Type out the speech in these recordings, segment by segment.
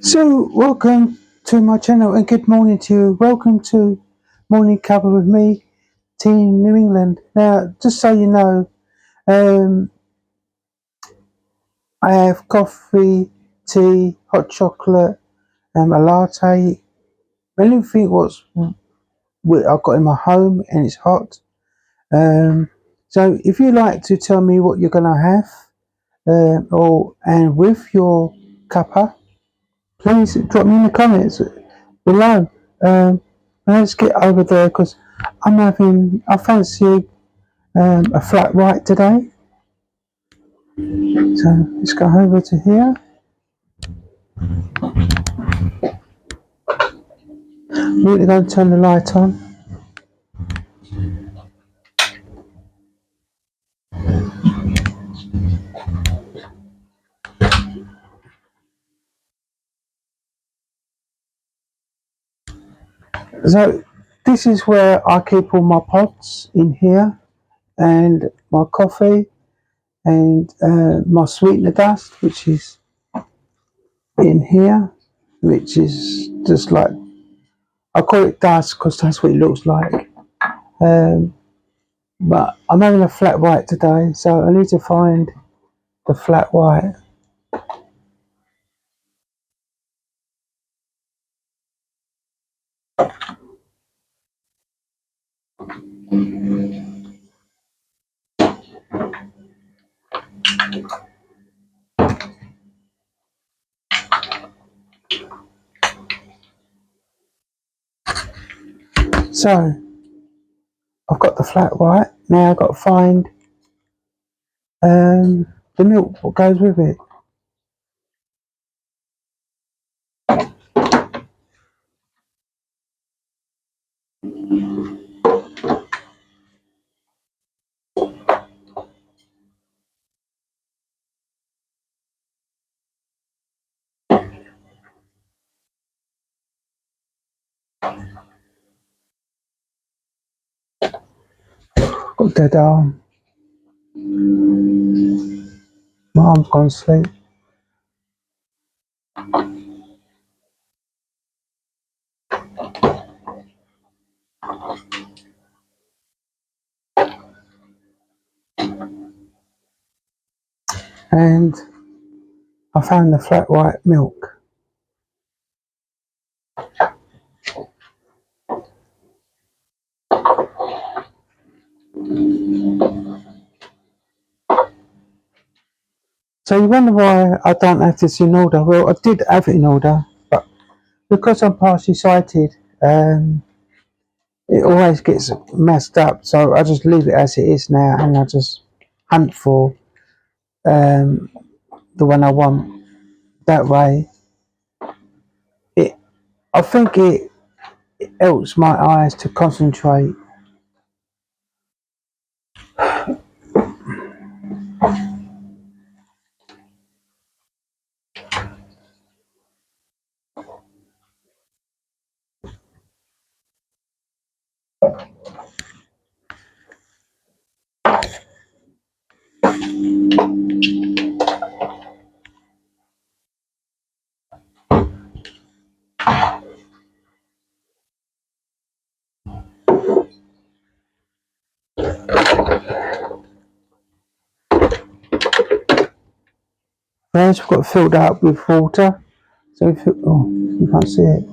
So, welcome to my channel and good morning to you. Welcome to Morning Cover with me, Team New England. Now, just so you know, I have coffee, tea, hot chocolate, a latte, anything I've got in my home and it's hot. So, if you like to tell me what you're going to have, and with your cuppa, please drop me in the comments below. Let's get over there because I fancy a flat white today. So let's go over to here. We're going to turn the light on. So this is where I keep all my pots in here, and my coffee, and my sweetener dust, which is in here, which is just like, I call it dust because that's what it looks like. But I'm having a flat white today, so I need to find the flat white. So I've got the flat white. Now I've got to find the milk, what goes with it. Got dead arm. My arm's gone to sleep. And I found the flat white milk. So you wonder why I don't have this in order. Well, I did have it in order, but because I'm partially sighted, it always gets messed up. So I just leave it as it is now, and I just hunt for the one I want. That way, I think it helps my eyes to concentrate. First, we've got to fill that up with water. So, you can't see it.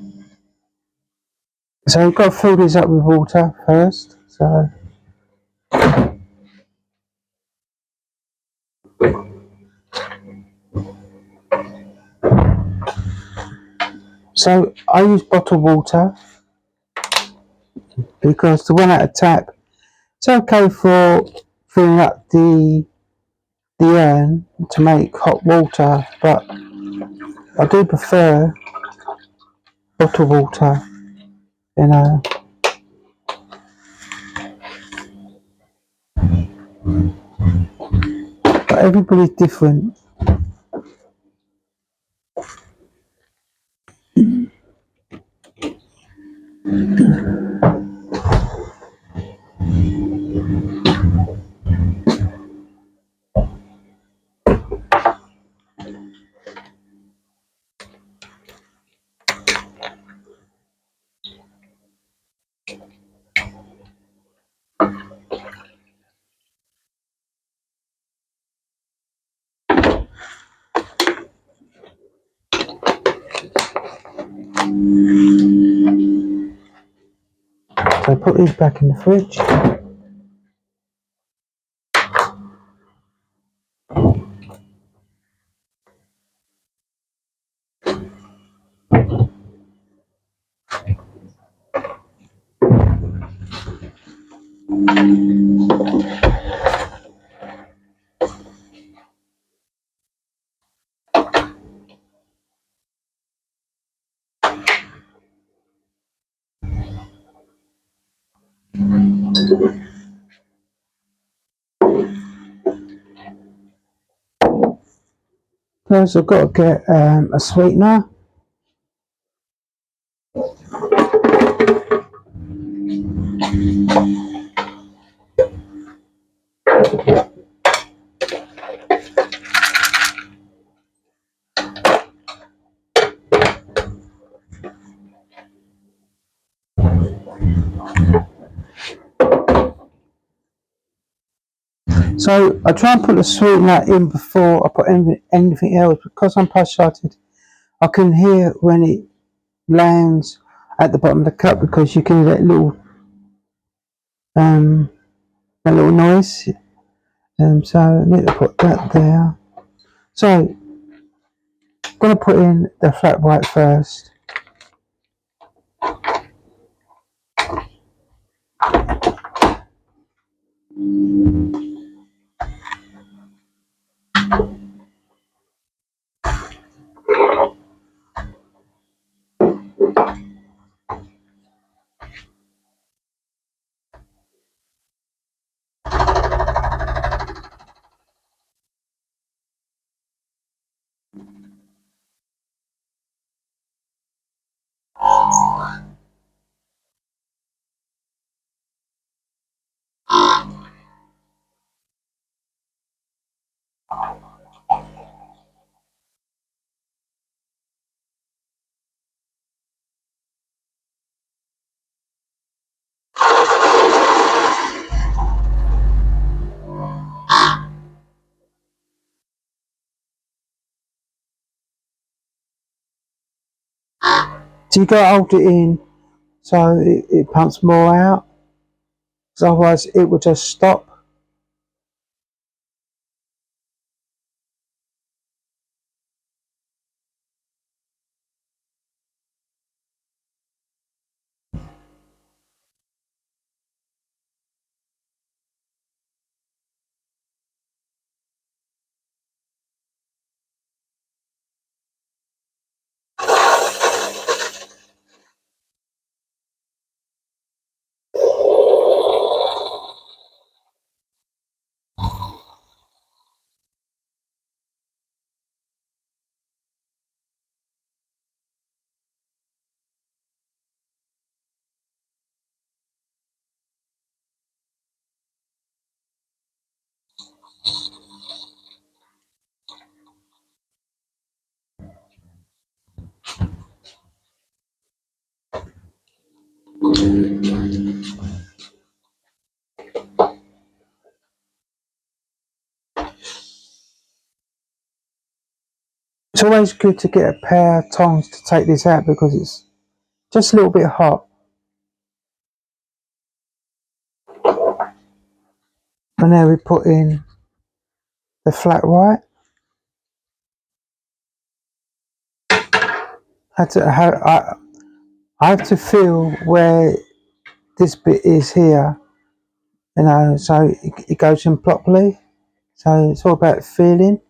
So, we've got to fill this up with water first. So I use bottled water because the one at a tap, it's okay for filling up the urn to make hot water, but I do prefer bottled water, you know. But everybody's different. Okay, put these back in the fridge. First, I've got to get a sweetener. So I try and put the sweetener in before I put anything else because I'm past-sighted. I can hear when it lands at the bottom of the cup because you can hear that little noise. So I need to put that there. So I'm gonna put in the flat white first. So you gotta hold it in so it pumps more out. Because otherwise it will just stop. It's always good to get a pair of tongs to take this out because it's just a little bit hot. And now we put in the flat white. I have to feel where this bit is here, so it goes in properly. So it's all about feeling.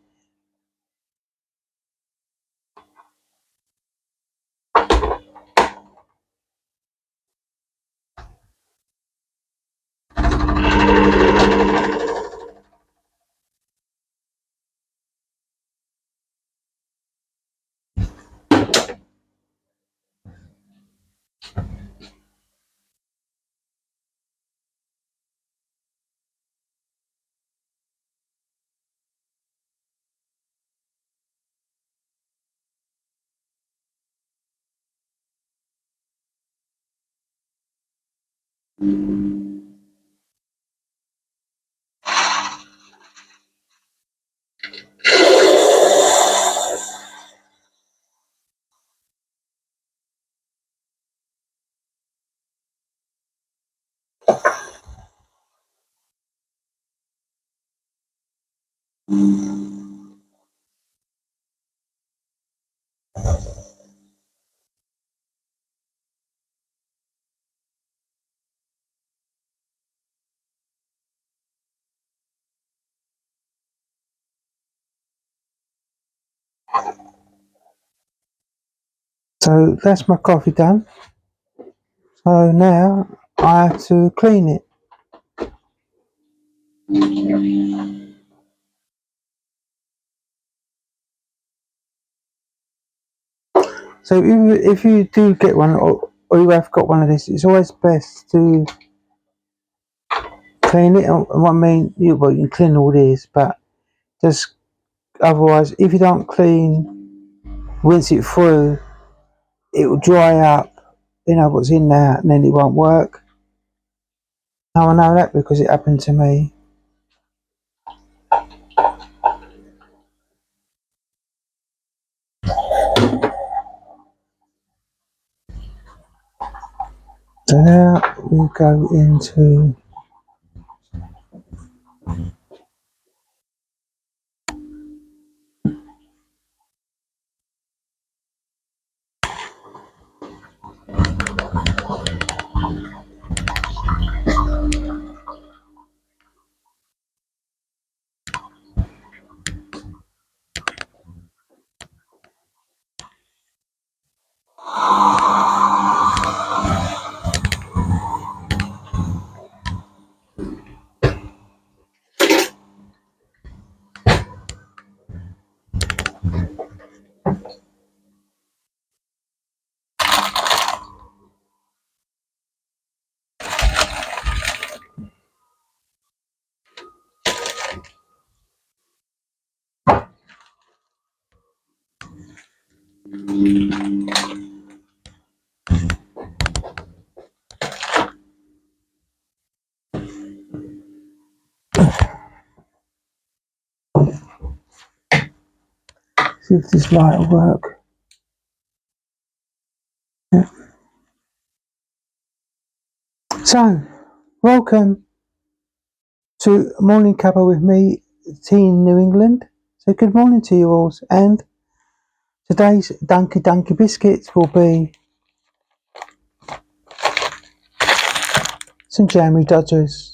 So that's my coffee done. So now I have to clean it. So if you do get one, or you have got one of these, it's always best to clean it. And what I mean, you can clean all this, but just otherwise, if you don't rinse it through, it will dry up. You know what's in there, and then it won't work. Now I know that because it happened to me. So now we go into see if this light will work. Yeah. So, welcome to Morning Cuppa with me, Tea in New England. So good morning to you all, and today's Dunky biscuits will be some jammy dodgers.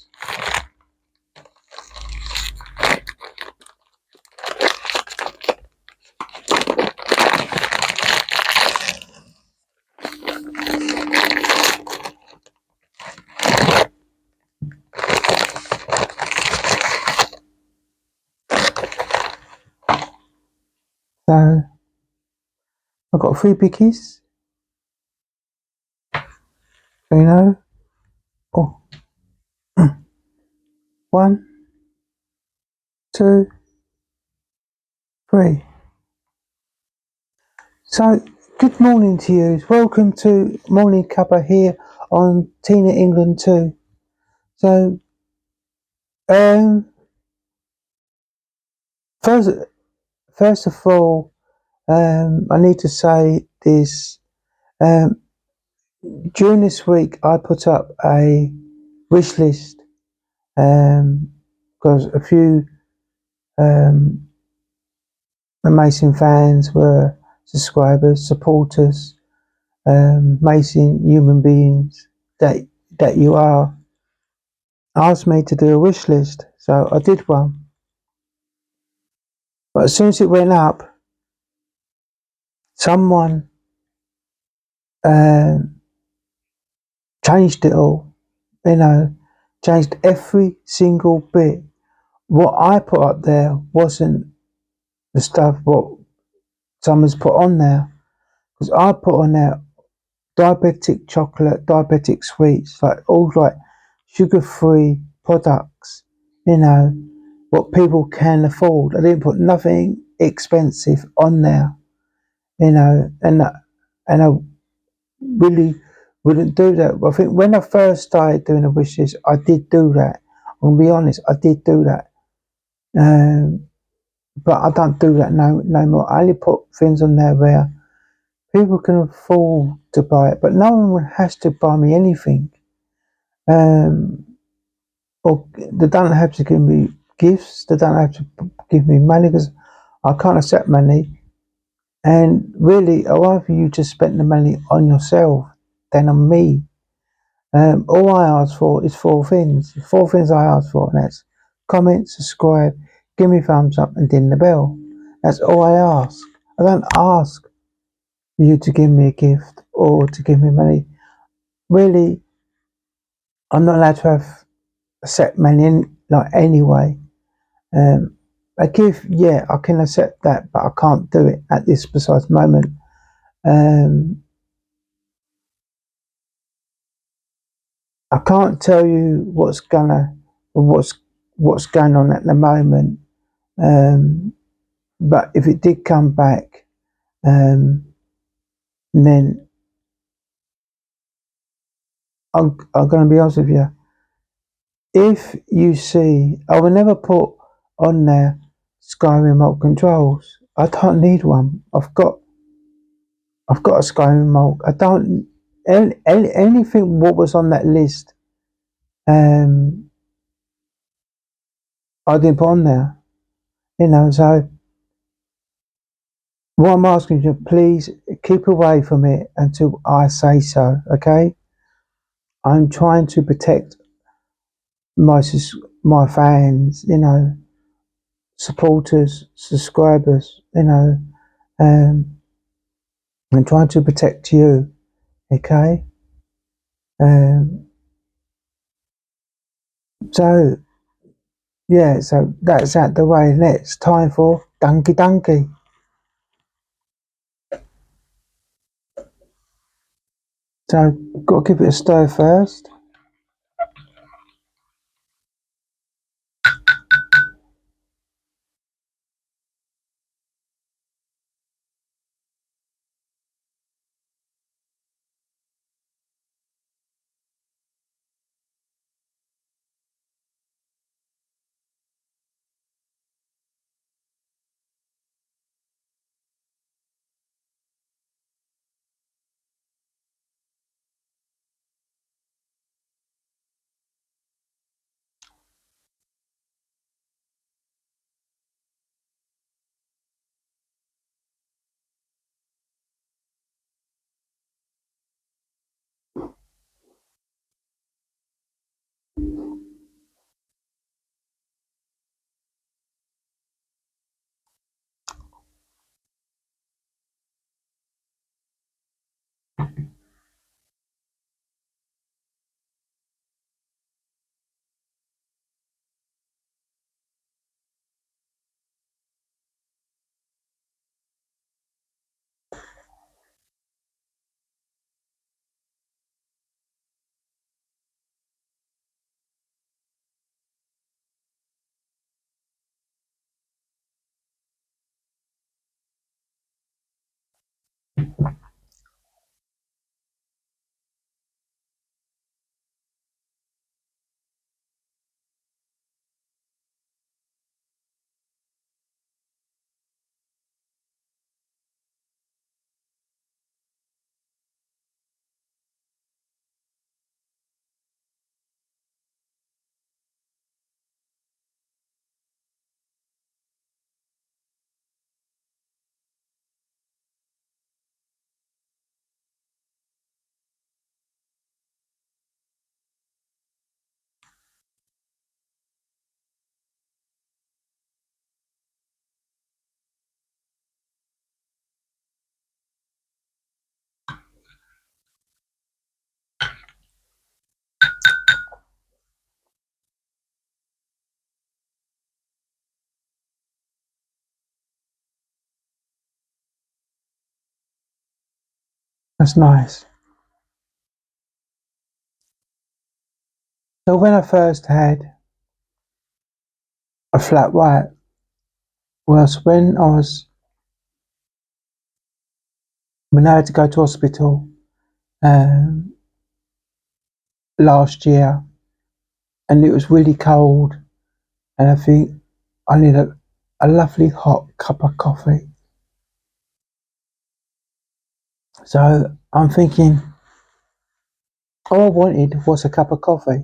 So I've got 3 bickies, you know. Oh, 1, 2, 3. So good morning to you. Welcome to Morning Cuppa here on Tina England too. So first first of all, I need to say this. During this week, I put up a wish list because a few amazing fans were subscribers, supporters, amazing human beings that you are, asked me to do a wish list. So I did one. But as soon as it went up, someone changed it all. You know, changed every single bit. What I put up there wasn't the stuff what someone's put on there. Because I put on there diabetic chocolate, diabetic sweets, like all like sugar-free products. You know, what people can afford. I didn't put nothing expensive on there. You know, and I really wouldn't do that. I think when I first started doing the wishes, I did do that. I'm gonna be honest, I did do that. But I don't do that no more. I only put things on there where people can afford to buy it, but no one has to buy me anything. Or they don't have to give me gifts. They don't have to give me money because I can't accept money. And really, I'd rather you just spend the money on yourself than on me. All I ask for is four things. Four things I ask for, and that's comment, subscribe, give me thumbs up, and ding the bell. That's all I ask. I don't ask you to give me a gift or to give me money. Really, I'm not allowed to have accept money like anyway. A gift, yeah, I can accept that, but I can't do it at this precise moment. Um, I can't tell you what's going on at the moment. Um, but if it did come back, then I'm going to be honest with you. If you see, I will never put on there Sky remote controls. I don't need one. I've got a Sky remote. I don't anything what was on that list. Um, I didn't put on there. So what I'm asking you, please keep away from it until I say so. Okay? I'm trying to protect my my fans. Supporters, subscribers. Um, I'm trying to protect you. Okay? Um, so yeah, so that's out the way. It's time for Donkey Donkey. So got to give it a stir first. That's nice. So when I first had a flat white was when I had to go to hospital um, last year, and it was really cold, and I think I need a lovely hot cup of coffee. So I'm thinking, all I wanted was a cup of coffee.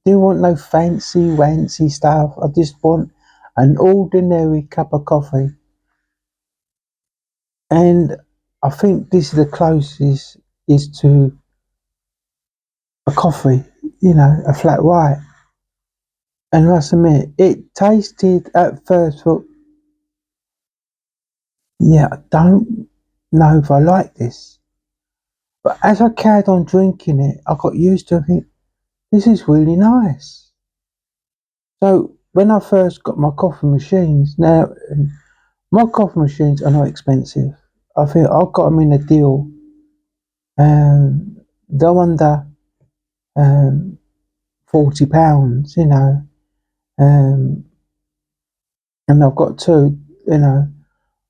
Didn't want no fancy wancy stuff. I just want an ordinary cup of coffee. And I think this is the closest is to a coffee, a flat white. And I must admit, it tasted at first, thought, yeah, I don't know if I like this. But as I carried on drinking it, I got used to it. This is really nice. So when I first got my coffee machines, now my coffee machines are not expensive. I think I got them in a deal. They're under um, £40, and I've got two.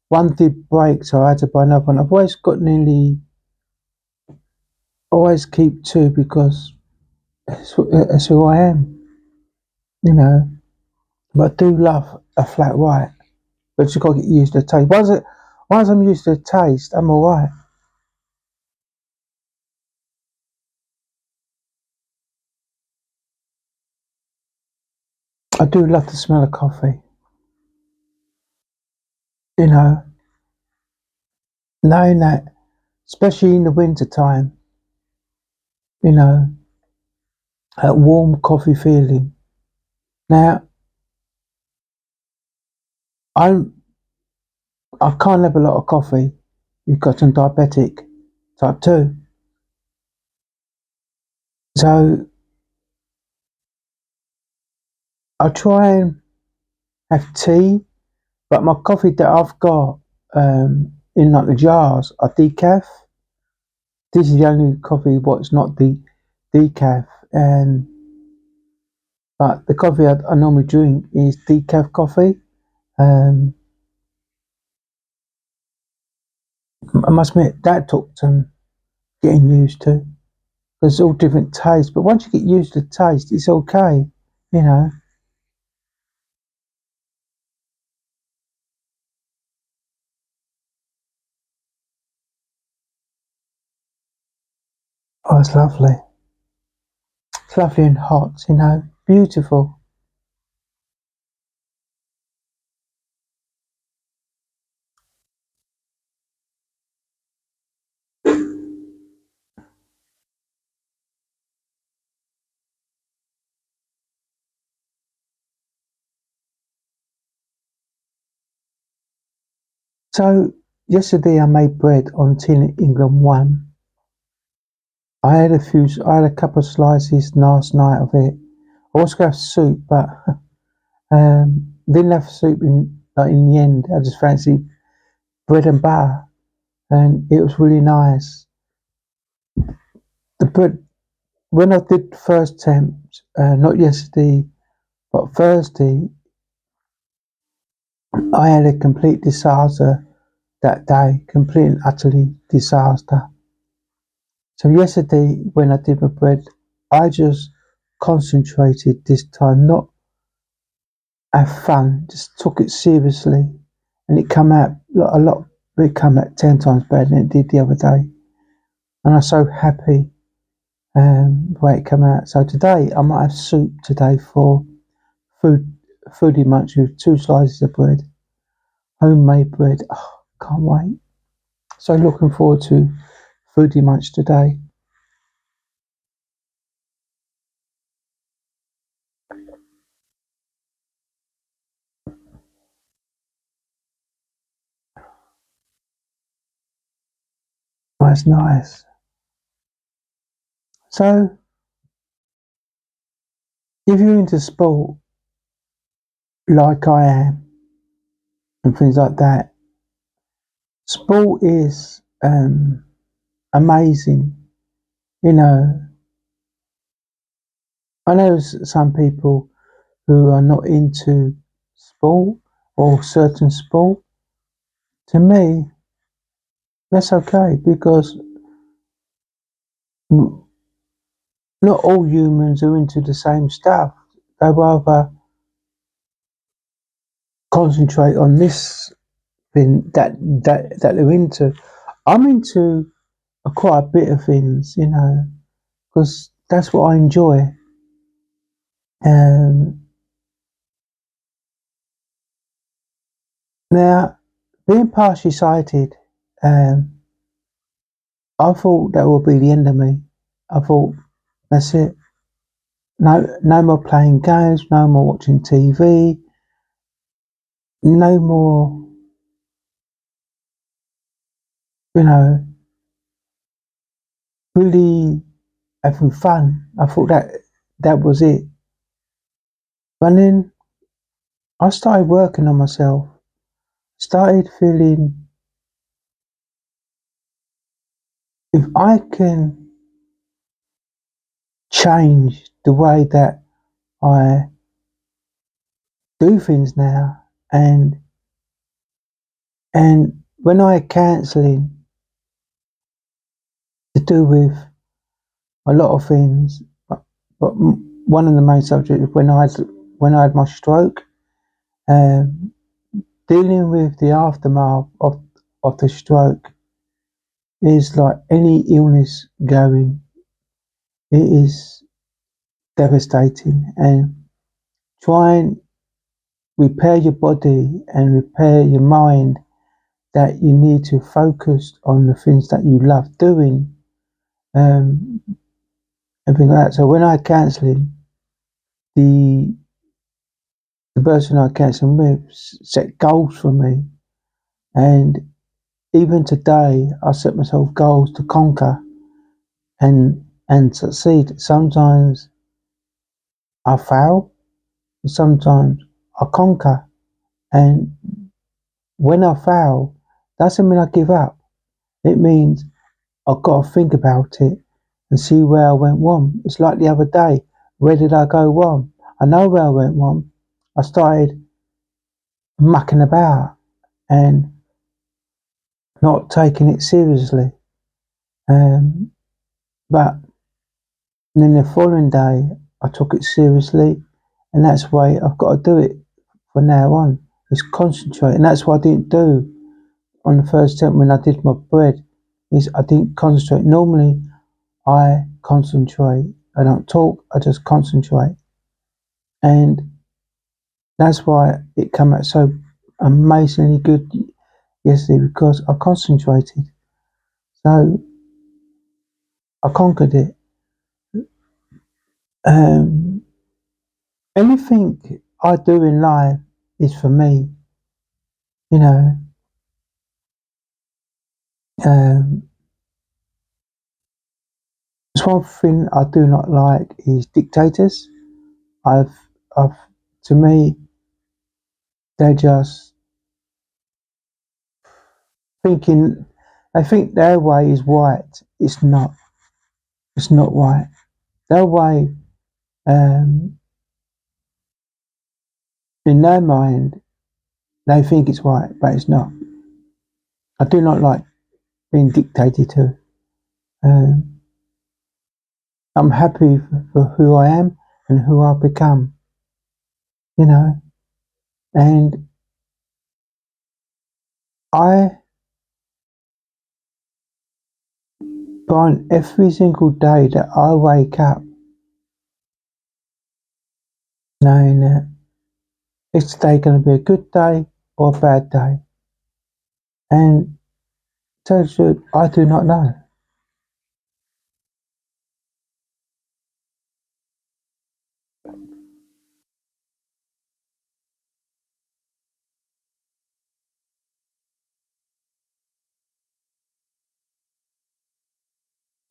One did break, so I had to buy another one. I've always keep two because it's who I am, you know. But I do love a flat white, but you got to get used to the taste. Once I'm used to the taste, I'm alright. I do love the smell of coffee, you know, knowing that, especially in the winter time, you know, that warm coffee feeling. Now, I'm I can't have a lot of coffee because I'm diabetic type 2. So I try and have tea, but my coffee that I've got in like the jars are decaf. This is the only coffee what's not the decaf, and but the coffee I normally drink is decaf coffee. Um, I must admit that took some getting used to. There's all different tastes, but once you get used to the taste, it's okay. You know, oh, it's lovely. It's lovely and hot. Beautiful. So yesterday I made bread on Tin England One. I had a couple of slices last night of it. I was going to have soup, but didn't have soup in the end. I just fancied bread and butter, and it was really nice. The bread when I did the first attempt, not yesterday but Thursday, I had a complete disaster that day, complete and utterly disaster. So yesterday when I did my bread, I just concentrated this time, not have fun, just took it seriously, and it come out a lot. It come out 10 times better than it did the other day, and I'm so happy the way it come out. So today I might have soup today for food, foodie munch with two slices of bread, homemade bread. Oh, can't wait. So looking forward to foodie munch today. That's nice. So if you're into sport like I am and things like that, sport is amazing. You know, I know some people who are not into sport or certain sport. To me, that's okay because not all humans are into the same stuff. They rather concentrate on this thing that they're into. I'm into quite a bit of things, because that's what I enjoy. Um, Now, being partially sighted, um, I thought that would be the end of me. I thought, that's it. No, no more playing games, no more watching TV, no more, you know, really having fun. I thought that was it. But then I started working on myself, started feeling if I can change the way that I do things now, and when I cancelling to do with a lot of things, but one of the main subjects when I had my stroke, um, dealing with the aftermath of the stroke is like any illness going. It is devastating, and try and repair your body and repair your mind, that you need to focus on the things that you love doing, um, everything like that. So when I cancelling, the the person I cancelling with set goals for me, and even today I set myself goals to conquer and succeed. Sometimes I fail, sometimes I conquer, and when I fail, doesn't mean I give up. It means I've got to think about it and see where I went wrong. It's like the other day. Where did I go wrong? I know where I went wrong. I started mucking about and not taking it seriously. Um, but then the following day, I took it seriously, and that's the way I've got to do it from now on. Is concentrate, and that's what I didn't do on the first attempt when I did my bread. Is I didn't concentrate. Normally, I concentrate. I don't talk. I just concentrate, and that's why it came out so amazingly good yesterday, because I concentrated. So I conquered it. Um, Anything I do in life is for me. You know, um, there's one thing I do not like is dictators. I've, I've, to me, they're just thinking. They think their way is right. It's not. It's not right. Their way, um, in their mind, they think it's right, but it's not. I do not like being dictated to. Um, I'm happy for who I am and who I've become, you know, and I find every single day that I wake up knowing that is today going to be a good day or a bad day, and tell you the truth, I do not know.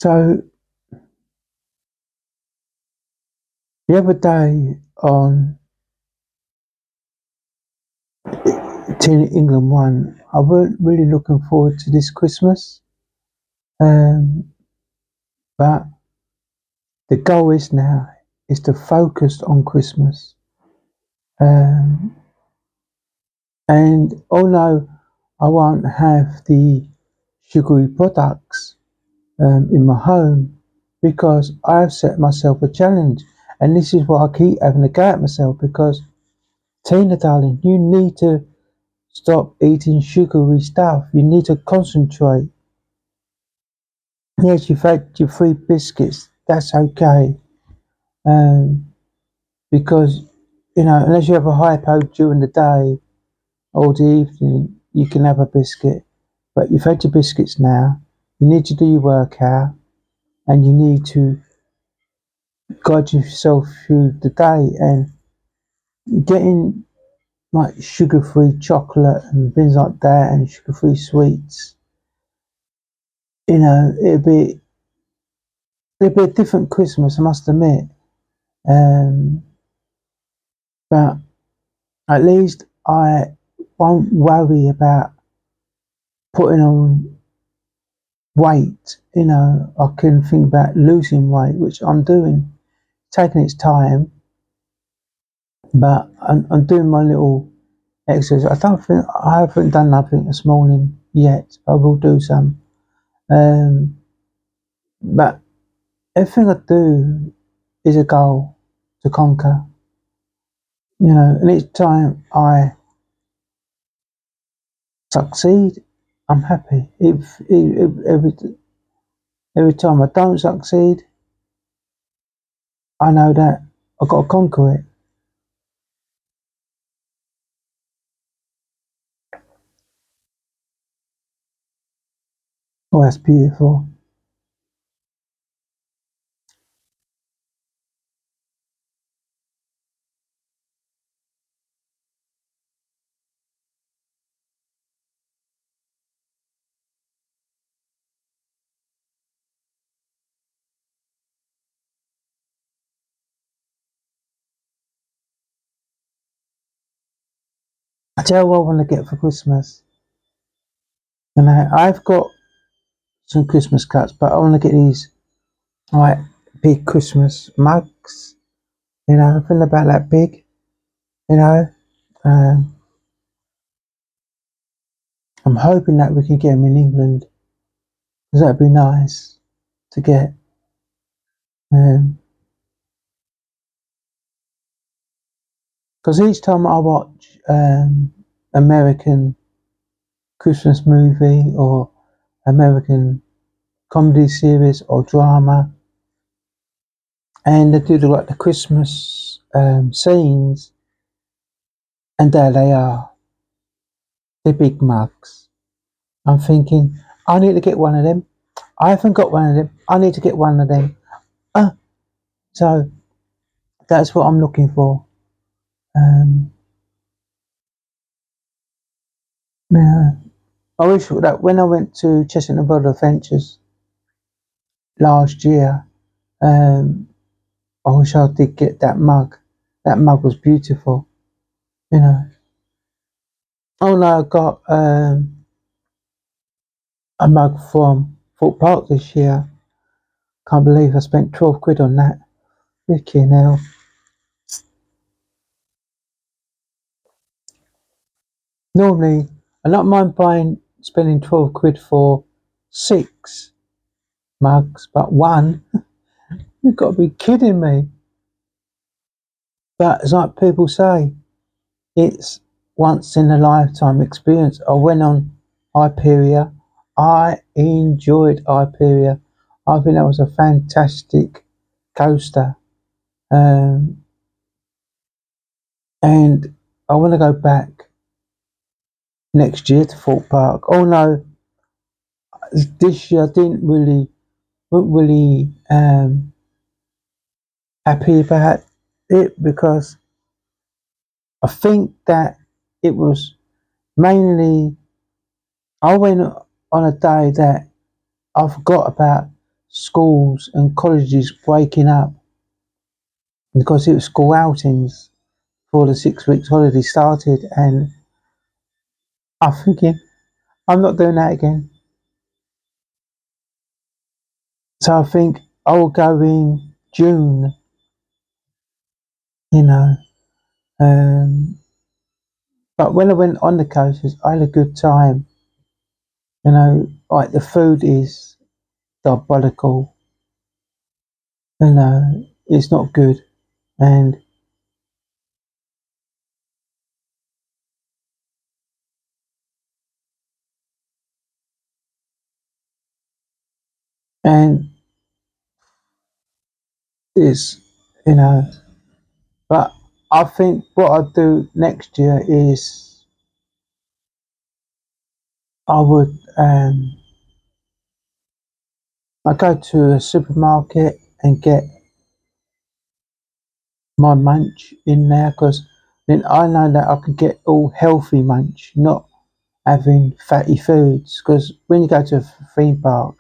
So the other day on Team England won, I weren't really looking forward to this Christmas, um, but the goal is now is to focus on Christmas. Um, and although I won't have the sugary products in my home, because I've set myself a challenge, and this is what I keep having to go at myself, because Tina, darling, you need to stop eating sugary stuff. You need to concentrate. Yes, you've had your 3 biscuits. That's okay. Um, because, unless you have a hypo during the day, or the evening, you can have a biscuit. But you've had your biscuits now. You need to do your workout, and you need to guide yourself through the day. And getting like sugar-free chocolate and things like that, and sugar-free sweets, it'll be a different Christmas, I must admit. Um, but at least I won't worry about putting on weight. I can think about losing weight, which I'm doing, taking its time, but I'm doing my little exercise. I haven't done nothing this morning yet. I will do some. Um, but everything I do is a goal to conquer. And each time I succeed, I'm happy. Every time I don't succeed, I know that I've got to conquer it. Oh, that's beautiful. I tell you what I want to get for Christmas. I've got some Christmas cards, but I want to get these like big Christmas mugs. I think about that big. You know, um, I'm hoping that we can get them in England because that'd be nice to get. Because each time I watch American Christmas movie or American comedy series or drama, and they do like the Christmas scenes, and there they are, the big mugs. I'm thinking, I need to get one of them. I haven't got one of them. I need to get one of them. Uh, so that's what I'm looking for. Um, yeah. I wish that when I went to Chestnut World Adventures last year, um, I wish I did get that mug. That mug was beautiful. You know. Oh no, I got a mug from Fort Park this year. Can't believe I spent 12 quid on that. Freaking hell. Normally, I don't mind spending 12 quid for 6 mugs, but one, you've got to be kidding me. But it's like people say, it's once in a lifetime experience. I went on Hyperia. I enjoyed Hyperia. I think that was a fantastic coaster. Um, and I want to go back next year to Fort Park. Oh no, this year I weren't really happy about it because I think that it was mainly I went on a day that I forgot about schools and colleges breaking up because it was school outings before the 6 weeks holiday started, and I'm thinking I'm not doing that again. So I think I will go in June, you know. Um, but when I went on the coasters, I had a good time. Like the food is diabolical. It's not good, and and it's you know. But I think what I'll do next year is I would I go to a supermarket and get my munch in there because then I know that I can get all healthy munch, not having fatty foods. Because when you go to a theme park,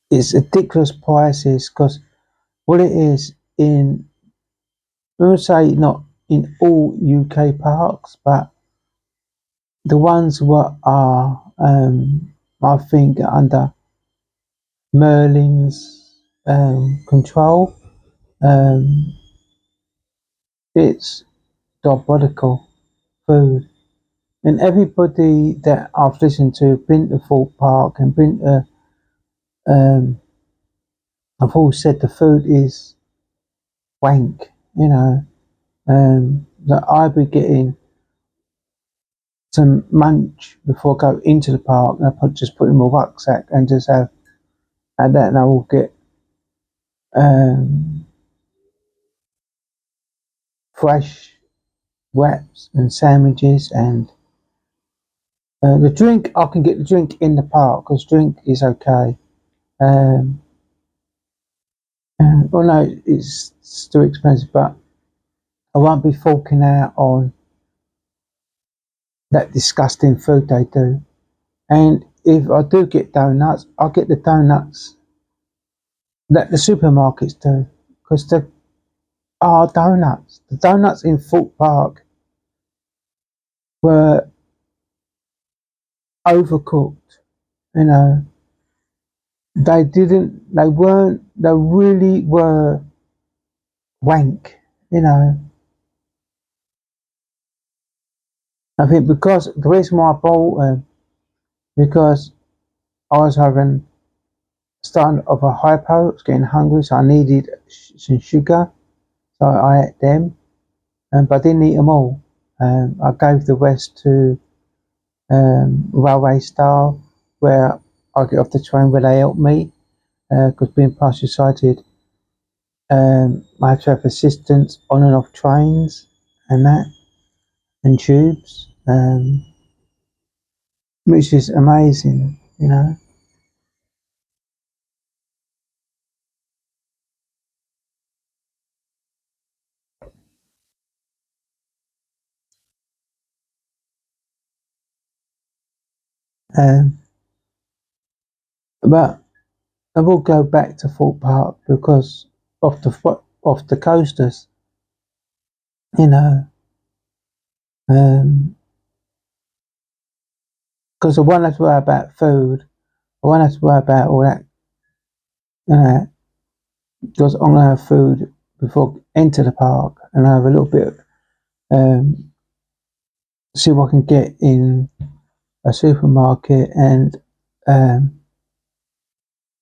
it's ridiculous prices. Because what it is in, I would say not in all UK parks, but the ones what are I think under Merlin's control, um, it's diabolical food. And everybody that I've listened to, been to Thorpe Park and been to, um, I've all said the food is wank, you know. That I'd be getting some munch before I go into the park, and just put in my rucksack and just have that, and I will get um, fresh wraps and sandwiches and the drink. I can get the drink in the park because drink is okay. Um, well, no, it's still expensive, but I won't be forking out on that disgusting food they do. And if I do get donuts, I'll get the donuts that the supermarkets do because there are donuts. The donuts in Thorpe Park were overcooked. You know, they weren't, they really were wank. You know, I think because the reason why I bought them, because I was having starting of a hypo, I was getting hungry, so I needed some sugar, so I ate them, but I didn't eat them all. I gave the rest to railway staff, where I get off the train where they help me, because being partially sighted, I have to have assistance on and off trains and that, and tubes, which is amazing, you know. Um, but I will go back to Thorpe Park because of the coasters, you know, because I won't have to worry about food. I won't have to worry about all that, you know, because I'm gonna have food before I enter the park, and I have a little bit, um, see what I can get in a supermarket um,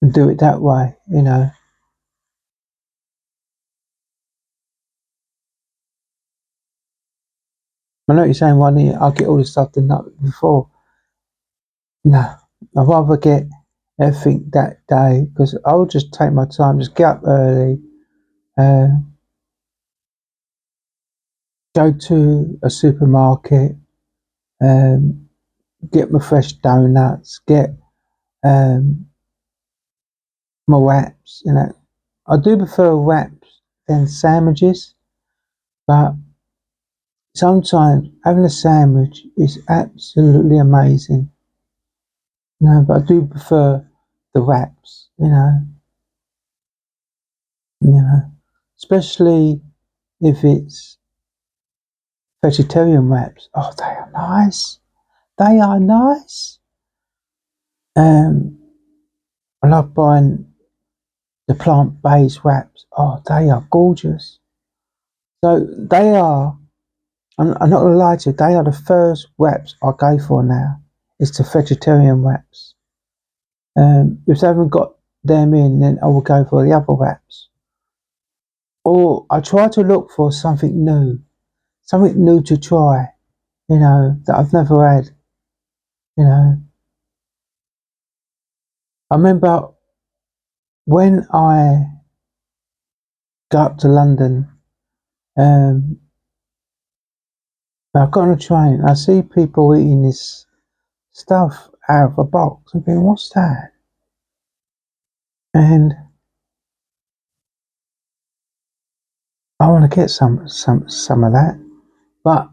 and do it that way, you know. I know you're saying, why didn't I get all this stuff the night before? No, I'd rather get everything that day because I'll just take my time, just get up early, uh, go to a supermarket, um, get my fresh donuts, get um, my wraps. You know, I do prefer wraps than sandwiches, but sometimes having a sandwich is absolutely amazing. No, but I do prefer the wraps. Especially if it's vegetarian wraps. Oh, they are nice. They are nice. Um, I love buying the plant-based wraps. Oh, they are gorgeous. So they are. I'm not gonna lie to you. They are the first wraps I go for now. It's the vegetarian wraps. If they haven't got them in, then I will go for the other wraps. Or I try to look for something new to try. That I've never had. You know, I remember when I go up to London. I got on a train. I see people eating this stuff out of a box. I'm thinking, what's that? And I want to get some of that, but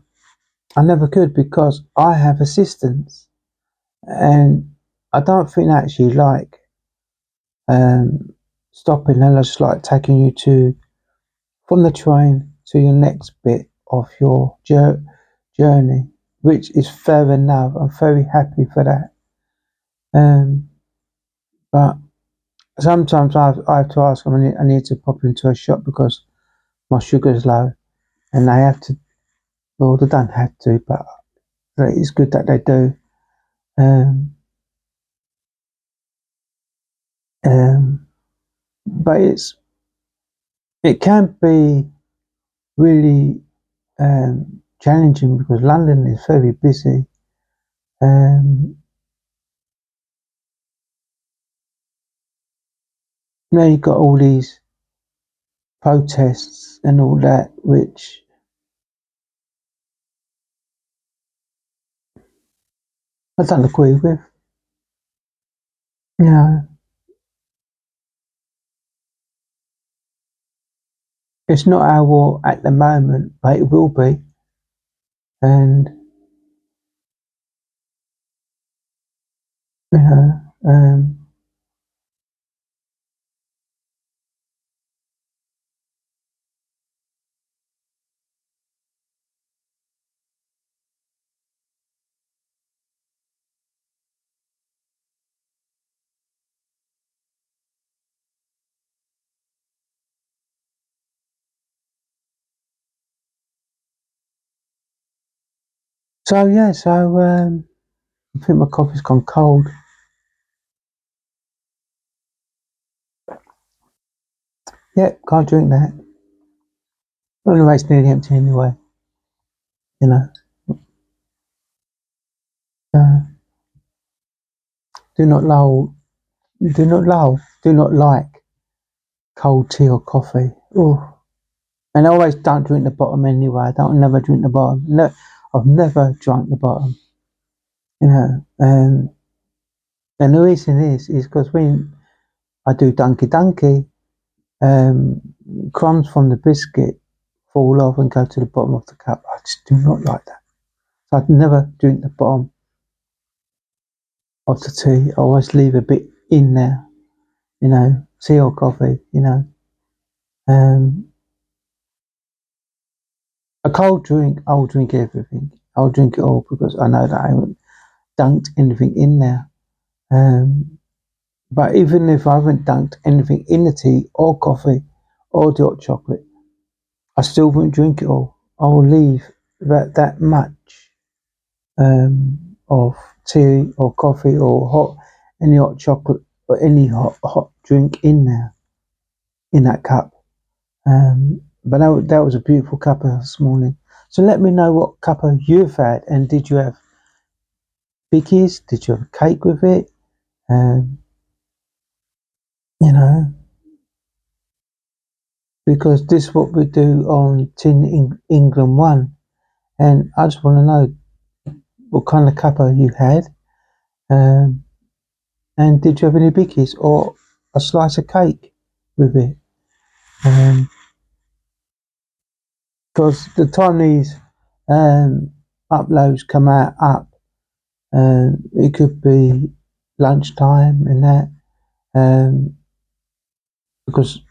I never could because I have assistants, and I don't think they actually like stopping. They just like taking you to from the train to your next bit of your journey, which is fair enough. I'm very happy for that. But sometimes I have to ask them. I need to pop into a shop because my sugar is low, and they have to. Well, they don't have to, but it's good that they do. Um, um, but it can be really challenging because London is very busy. Um, Now you've got all these protests and all that, which I don't agree with. You know, it's not our war at the moment, but it will be. And, you know, I think my coffee's gone cold. Yep, can't drink that. Anyway, it's nearly empty anyway. You know, uh, do not love, do not like cold tea or coffee. Oh, and I always don't drink the bottom anyway. I don't never drink the bottom. No, I've never drunk the bottom. You know, and the reason is because when I do Dunky, um, crumbs from the biscuit fall off and go to the bottom of the cup. I just do not like that. So I'd never drink the bottom of the tea. I always leave a bit in there, you know, tea or coffee, you know. Um, a cold drink, I'll drink everything. I'll drink it all because I know that I haven't dunked anything in there. Um, but even if I haven't dunked anything in the tea or coffee or the hot chocolate, I still won't drink it all. I will leave that much of tea or coffee or any hot chocolate or any hot drink in there in that cup. But that was a beautiful cuppa this morning. So let me know what cuppa you've had, and did you have biggies? Did you have a cake with it? Um, you know, because this is what we do on Tin England One, and I just want to know what kind of cuppa you had. Um, And did you have any bickies or a slice of cake with it? Because the time these uploads come up, it could be lunchtime and that, because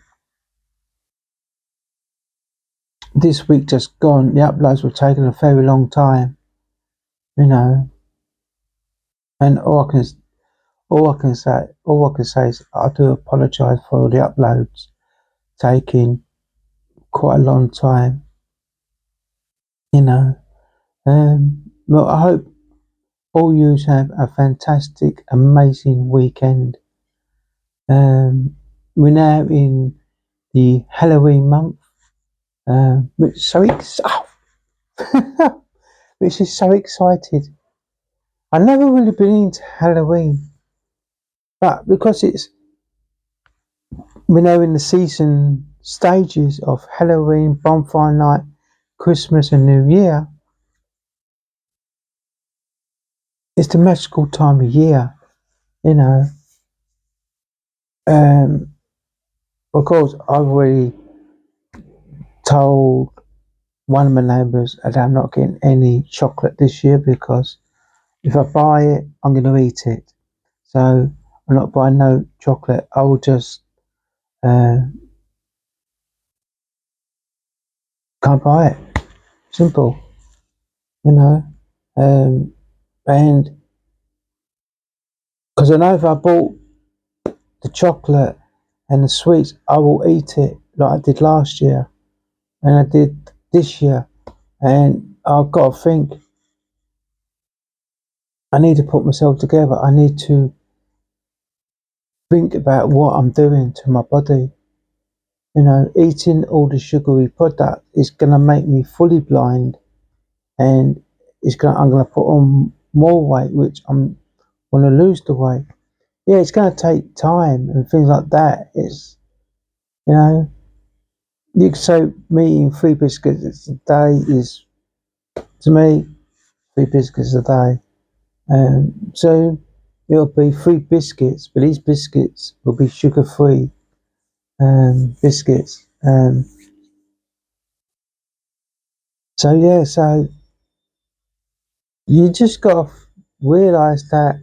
this week just gone, the uploads were taking a very long time, you know. And all I can say is I do apologise for the uploads taking quite a long time, you know. Well, I hope all yous have a fantastic, amazing weekend. We're now in the Halloween month, which is so which is so excited. I never really been into Halloween, but because we're now in the season stages of Halloween, bonfire night, Christmas, and New Year. it's the magical time of year, you know. Of course, I've already told one of my neighbours that I'm not getting any chocolate this year because if I buy it, I'm going to eat it. So I'm not buying no chocolate. I will just can't buy it. Simple, you know. And because I know if I bought the chocolate and the sweets, I will eat it like I did last year and I did this year. And I've got to think, I need to put myself together. I need to think about what I'm doing to my body. You know, eating all the sugary product is going to make me fully blind, and I'm going to put on more weight, which I'm going to lose the weight. Yeah, it's going to take time and things like that. It's, you know, you could say me eating 3 biscuits a day is, to me, 3 biscuits a day. So it'll be 3 biscuits, but these biscuits will be sugar-free biscuits. So yeah, so you just got to realise that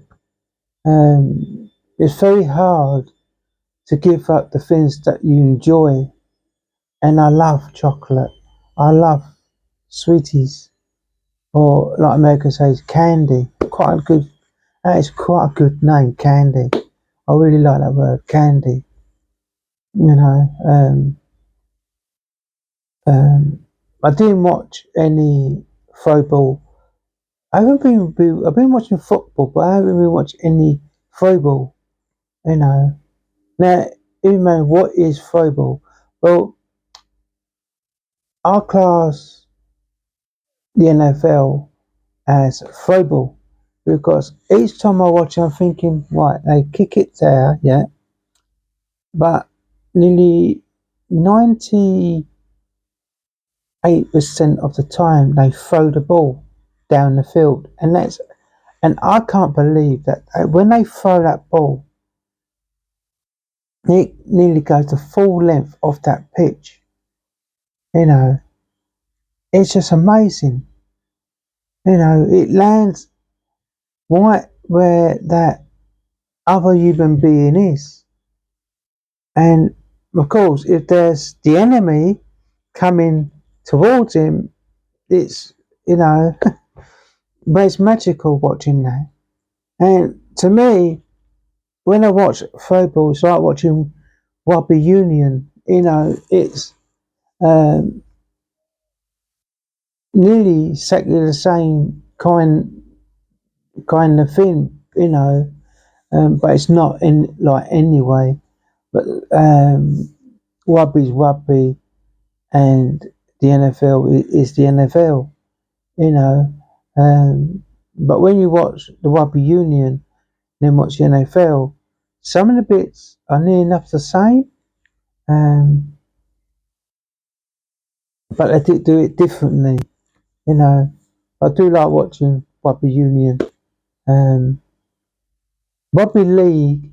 it's very hard to give up the things that you enjoy. And I love chocolate. I love sweeties, or like America says, candy. That is quite a good name, candy. I really like that word, candy. You know, I didn't watch any throwball. I've been watching football, but I haven't been watching any throwball. You know, now, even though what is throwball? Well, our class, the NFL, as throwball, because each time I watch, I'm thinking, right, they kick it there, yeah, but nearly 98% of the time they throw the ball down the field, and I can't believe that when they throw that ball, it nearly goes the full length of that pitch. You know, it's just amazing. You know, it lands right where that other human being is. And of course, if there's the enemy coming towards him, it's, you know, but it's magical watching that. And to me, when I watch football, it's like watching rugby union. You know, it's nearly exactly the same kind of thing, you know, but it's not in like anyway. But rugby's rugby, and the NFL is the NFL, you know. But when you watch the rugby union, then watch the NFL, some of the bits are near enough the same, um, but they did do it differently, you know. I do like watching rugby union. Um, Rugby league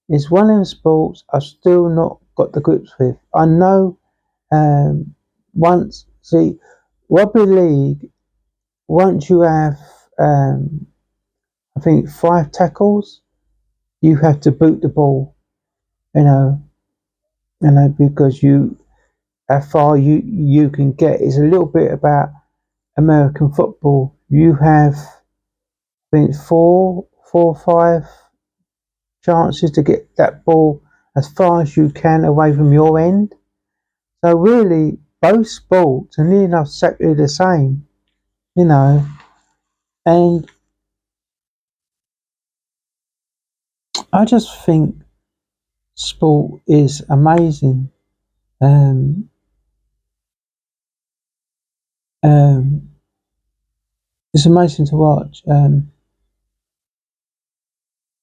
is one of them sports I've still not got the grips with. I know once, see, rugby league, once you have, I think, 5 tackles, you have to boot the ball, you know, because how far you can get. It's a little bit about American football. You have, I think, four or five chances to get that ball as far as you can away from your end. So really, both sports are nearly enough exactly the same, you know. And I just think sport is amazing. Um, um, it's amazing to watch.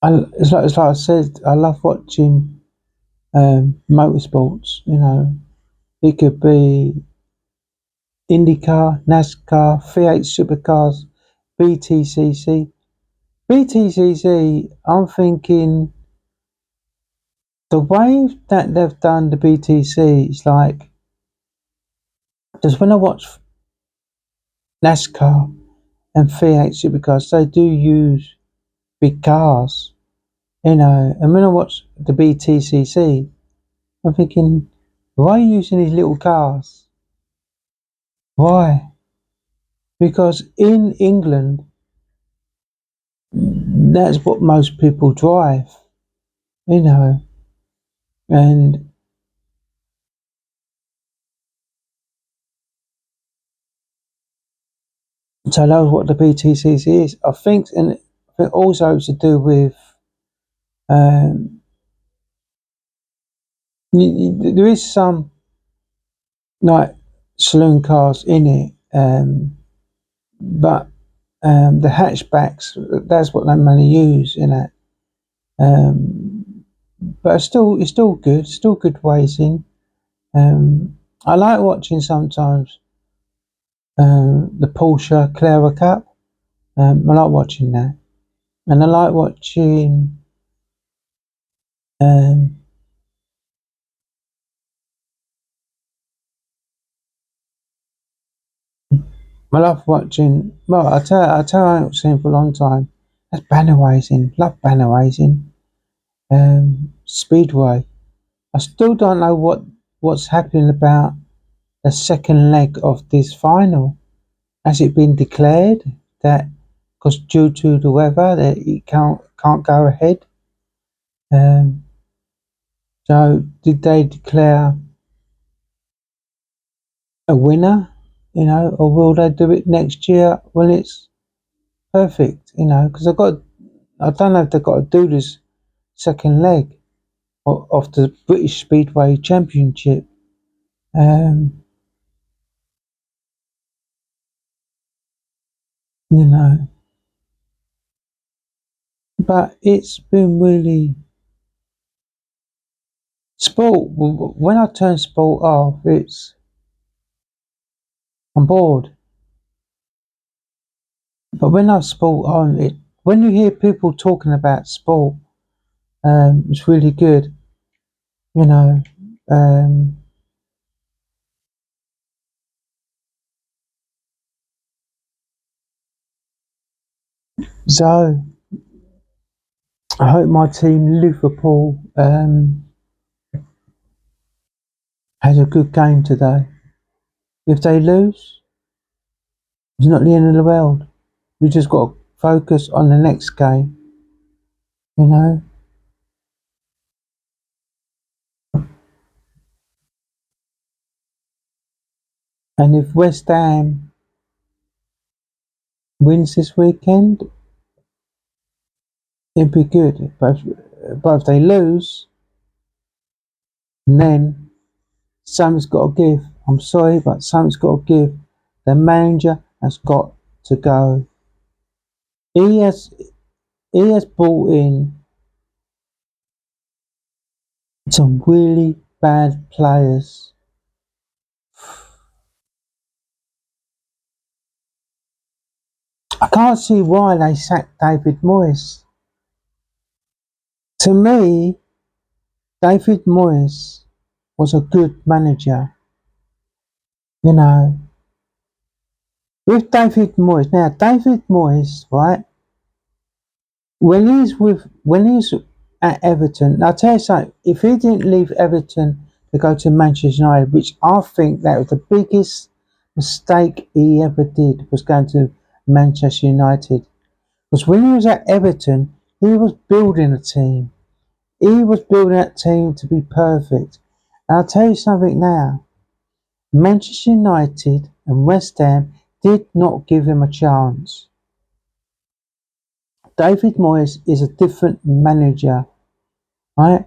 It's like I said, I love watching motorsports. You know, it could be IndyCar, NASCAR, V8 supercars, BTCC. BTCC, I'm thinking the way that they've done the BTC is like, just when I watch NASCAR and V8 supercars, they do use big cars, and when I watch the BTCC, I'm thinking, why are you using these little cars? Why? Because in England, that's what most people drive, you know, and so that's what the BTCC is. I think, and I think also it's to do with, um, there is some like saloon cars in it, but the hatchbacks, that's what they mainly use in it. But it's still good, still good racing. I like watching sometimes the Porsche Carrera Cup. I like watching that, and I like watching. Um, I love watching. Well, I tell you, I haven't seen for a long time. That's banner racing. Love banner racing. Speedway. I still don't know what's happening about the second leg of this final. Has it been declared that because due to the weather that it can't go ahead? Um, so did they declare a winner? Or will they do it next year when it's perfect? Because I don't know if they've got to do this second leg of the British Speedway Championship. Um, you know, but it's been really sport. When I turn sport off, I'm bored. But when I sport on it, when you hear people talking about sport, it's really good. You know, um, so I hope my team Liverpool has a good game today. If they lose, it's not the end of the world. We just got to focus on the next game. You know, and if West Ham wins this weekend, it'd be good. But if they lose, then something's got to give. I'm sorry, but something's got to give. The manager has got to go. He has he has brought in some really bad players. I can't see why they sacked David Moyes. To me, David Moyes was a good manager. You know, with David Moyes. Now, David Moyes, right? When he's at Everton, I'll tell you something. If he didn't leave Everton to go to Manchester United, which I think that was the biggest mistake he ever did, was going to Manchester United. Because when he was at Everton, he was building a team. He was building that team to be perfect. And I'll tell you something now. Manchester United and West Ham did not give him a chance. David Moyes is a different manager, right?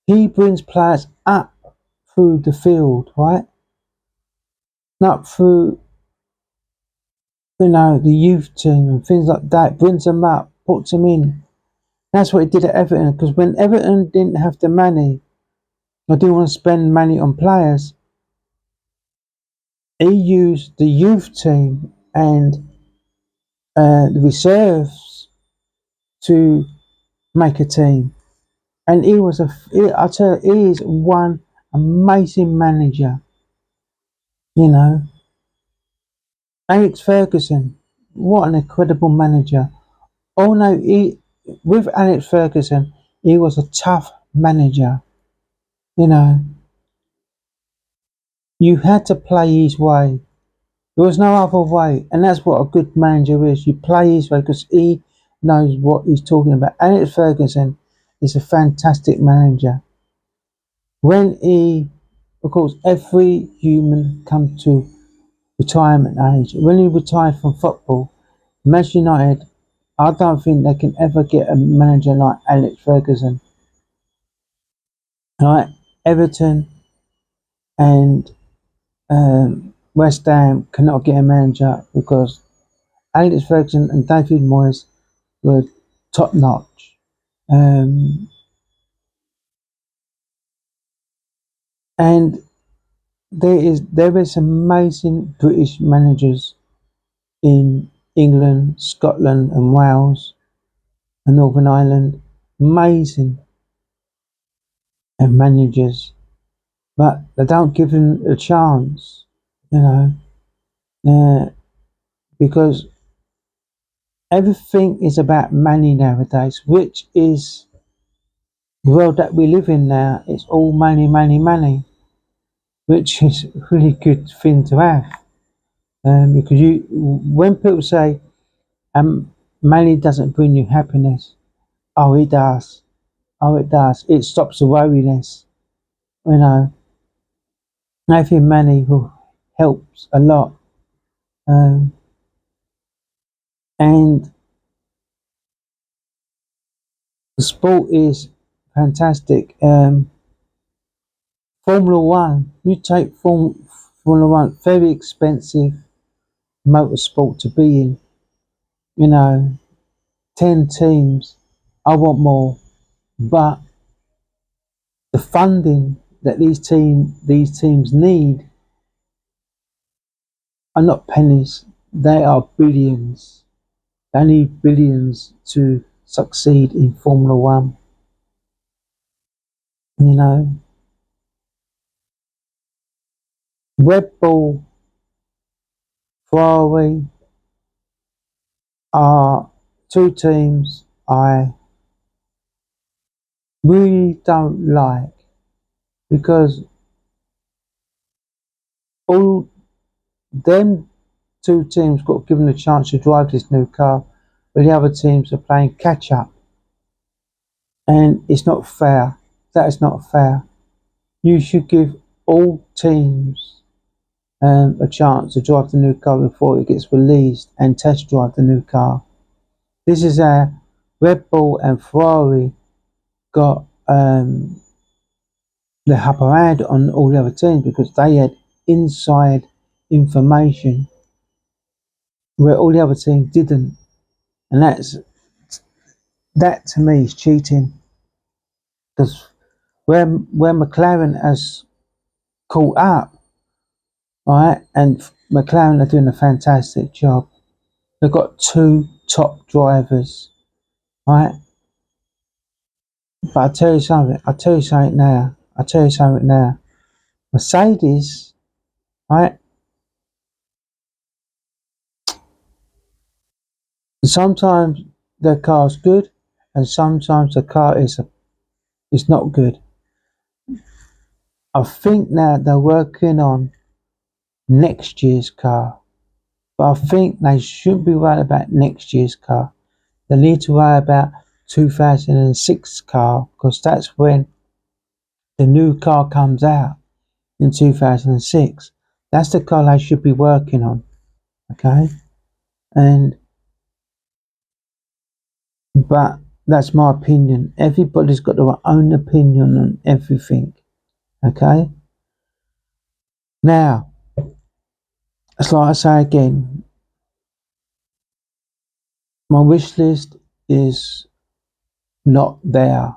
He brings players up through the field, right? Not through, the youth team and things like that. Brings them up, puts them in. That's what he did at Everton. Because when Everton didn't have the money, or didn't want to spend money on players, he used the youth team and the reserves. to make a team. And I tell you, he is one amazing manager. You know, Alex Ferguson, what an incredible manager. Oh no, with Alex Ferguson, he was a tough manager. You know, you had to play his way. There was no other way, and that's what a good manager is. You play his way because he knows what he's talking about. Alex Ferguson is a fantastic manager. When of course, every human comes to retirement age. When he retired from football, Manchester United, I don't think they can ever get a manager like Alex Ferguson. Right, Everton and West Ham cannot get a manager because Alex Ferguson and David Moyes were top notch. And there is amazing British managers in England, Scotland, and Wales and Northern Ireland. Amazing managers, but they don't give them a chance, you know, because everything is about money nowadays, which is the world that we live in now. It's all money, money, money, which is a really good thing to have. Because when people say, money doesn't bring you happiness, oh, it does. Oh, it does. It stops the worriness. You know, having money helps a lot. Um, and the sport is fantastic. Formula One, you take Formula One, very expensive motorsport to be in. You know, 10 teams. I want more, but the funding that these teams need are not pennies. They are billions. They need billions to succeed in Formula One. You know, Red Bull, Ferrari are two teams I really don't like because all them two teams got given a chance to drive this new car, but the other teams are playing catch up, and it's not fair. That is not fair. You should give all teams a chance to drive the new car before it gets released and test drive the new car. This is how Red Bull and Ferrari got the upper hand on all the other teams because they had inside information where all the other teams didn't, and that to me is cheating because where McLaren has caught up, right, and McLaren are doing a fantastic job. They've got two top drivers, right? But I tell you something now. Mercedes, right? Sometimes their car's good, and sometimes the car is not good. I think now they're working on next year's car, but I think they shouldn't be worried about next year's car. They need to worry about 2006 car because that's when the new car comes out in 2006. That's the car they should be working on. Okay, and but that's my opinion. Everybody's got their own opinion on everything. Okay, now it's like I say again. My wish list is not there.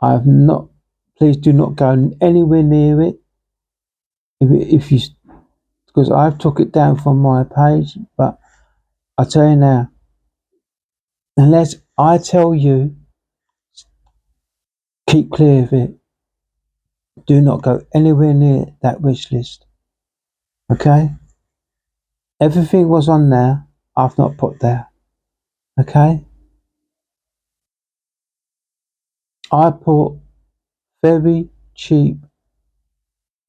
I have not. Please do not go anywhere near it. If you, because I've took it down from my page. But I tell you now, unless I tell you, keep clear of it. Do not go anywhere near that wish list. Okay? Everything was on there, I've not put there. Okay? I put very cheap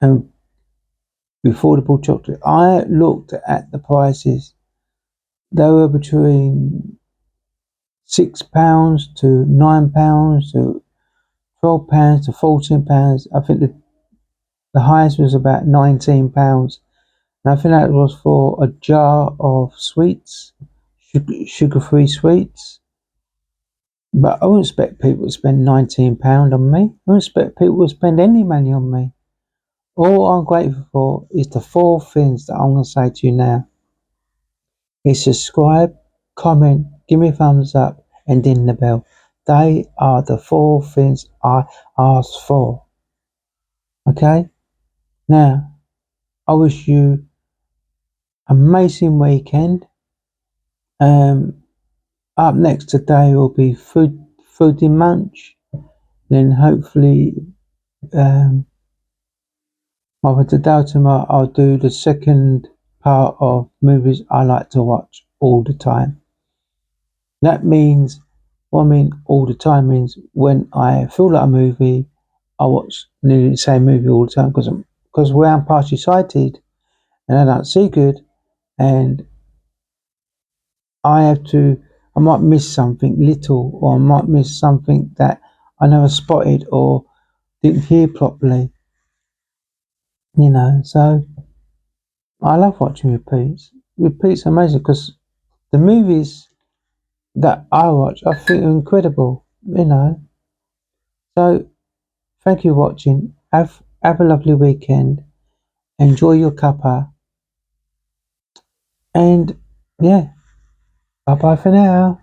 and affordable chocolate. I looked at the prices. They were between £6 to £9 to £12 to £14. I think the highest was about £19. And I think that was for a jar of sweets, sugar-free sweets. But I wouldn't expect people to spend £19 on me. I wouldn't expect people to spend any money on me. All I'm grateful for is the 4 things that I'm going to say to you now. Is subscribe, comment, give me a thumbs up, and ding the bell. They are the 4 things I asked for. Okay? Now, I wish you an amazing weekend. Up next today will be food in munch. Then hopefully, either today or tomorrow, I'll do the second part of movies I like to watch all the time. That means, what I mean all the time means when I feel like a movie, I watch nearly the same movie all the time because where I'm partially sighted and I don't see good, and I might miss something little, or I might miss something that I never spotted or didn't hear properly, so I love watching repeats. Repeats are amazing because the movies that I watch, I think are incredible. So thank you for watching. Have a lovely weekend. Enjoy your cuppa. And yeah, bye bye for now.